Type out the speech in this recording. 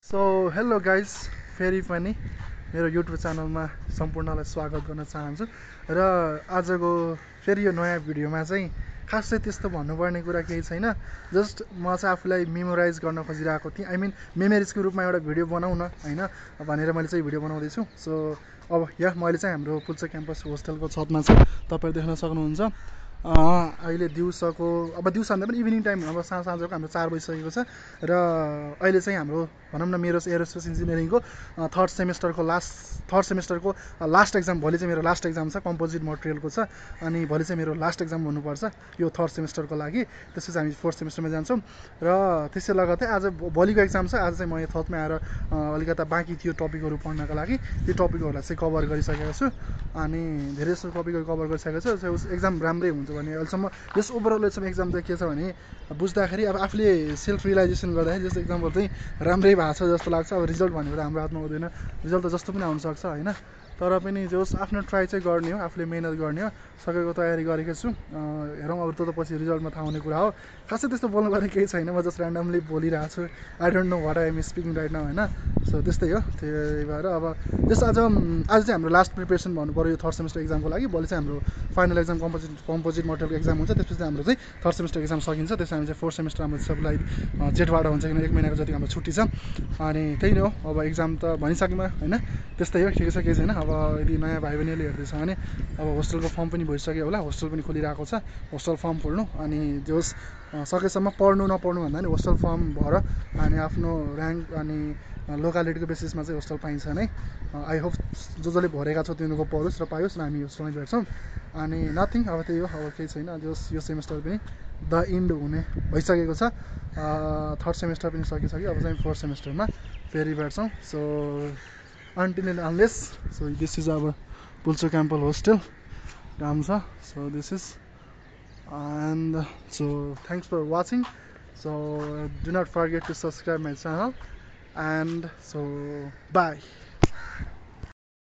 So hello guys फेरि पनि मेरो युट्युब च्यानलमा सम्पूर्णलाई स्वागत गर्न चाहन्छु र आजको फेरि यो नयाँ भिडियोमा चाहिँ खासै त्यस्तो भन्नुपर्ने कुरा केही छैन। जस्ट म चाहिँ आफूलाई मेमोराइज गर्न खोजिरहेको थिएँ, आई मिन मेमोरिजको रूपमा एउटा भिडियो बनाउँ न होइन भनेर मैले चाहिँ भिडियो बनाउँदैछु। सो अब यहाँ मैले चाहिँ हाम्रो पुल्चोक क्याम्पस होस्टेलको छतमा चाहिँ तपाईँहरू देख्न सक्नुहुन्छ। अहिले दिउँसोको अब दिउँसो भन्दा पनि इभिनिङ टाइम अब साँझको हाम्रो 4 बजिसकेको छ र अहिले चाहिँ हाम्रो भनौँ न मेरो एरोस्पेस इन्जिनियरिङको थर्ड सेमेस्टरको लास्ट एक्जाम भोलि चाहिँ मेरो लास्ट एक्जाम छ, कम्पोजिट मटेरियलको छ। अनि भोलि चाहिँ मेरो लास्ट एक्जाम हुनुपर्छ यो थर्ड सेमेस्टरको लागि। त्यसपछि हामी फोर्थ सेमेस्टरमा जान्छौँ र त्यसै लगतै आज भोलिको एक्जाम छ। आज चाहिँ म यो थर्डमा आएर अलिकता बाँकी थियो टपिकहरू पढ्नको लागि, त्यो टपिकहरूलाई चाहिँ कभर गरिसकेको छु अनि धेरै जस्तो टपिकहरू कभर गरिसकेको छु। एक्जाम राम्रै हुन्छ भने अहिलेसम्म यस ओभरअल एक्जाम चाहिँ के छ भने बुझ्दाखेरि अब आफूले सेल्फ रियलाइजेसन गर्दाखेरि जस्तो एक्जाम्पल चाहिँ राम्रै भएको छ जस्तो लाग्छ। अब रिजल्ट भनेको हाम्रो हातमा हुँदैन, रिजल्ट त जस्तो पनि आउनसक्छ होइन, तर पनि जोस् आफ्नो ट्राई चाहिँ गर्ने हो, आफूले मेहनत गर्ने हो। सकेको तयारी गरेको छु, हेरौँ अब त पछि रिजल्टमा थाहा हुने कुरा हो। खासै त्यस्तो बोल्नुपर्ने केही छैन, म जस्ट ऱ्यान्डमली बोलिरहेको छु। I don't know what I am speaking right now होइन। सो त्यस्तै हो, त्यही भएर अब जस्तो आज चाहिँ हाम्रो लास्ट प्रिपरेसन भन्नु पऱ्यो यो थर्ड सेमेस्टर एक्जामको लागि। भोलि चाहिँ हाम्रो फाइनल एक्जाम कम्पोजिट मटेरियलको एक्जाम हुन्छ, त्यसपछि हाम्रो चाहिँ थर्ड सेमेस्टर एक्जाम सकिन्छ। त्यसपछि हामी चाहिँ फोर्थ सेमेस्टर हाम्रो सबलाई जेठबाट हुन्छ, किन 1 महिनाको जति हाम्रो छुट्टी छ। अनि त्यही नै हो, अब एक्जाम त भनिसक्यौँ होइन, त्यस्तै हो, ठिकै छ केही छैन। अब यदि नयाँ भाइ बहिनीले हेर्दैछ भने अब होस्टेलको फर्म पनि भइसक्यो होला, होस्टेल पनि खोलिरहेको छ, होस्टेल फर्म खोल्नु अनि जोस् सकेसम्म पढ्नु नपढ्नु भन्दा पनि होस्टेल फर्म भएर अनि आफ्नो ऱ्याङ्क अनि लोकालिटीको बेसिसमा चाहिँ होस्टेल पाइन्छ नै। आई होप जसले भरेका छ तिनीहरूको पढोस् र पायोस् र हामी होस्टेलमै भेट्छौँ। अनि नथिङ, अब त्यही हो, अब केही छैन। जोस् यो सेमेस्टर पनि द इन्ड हुने भइसकेको छ, थर्ड सेमेस्टर पनि सकिसक्यो। अब चाहिँ फोर्थ सेमेस्टरमा फेरि भेट्छौँ। So until and unless, so this is our Puल्चोक campus hostel काम छ. So this is, and so thanks for watching. So do not forget to subscribe my channel, and so bye.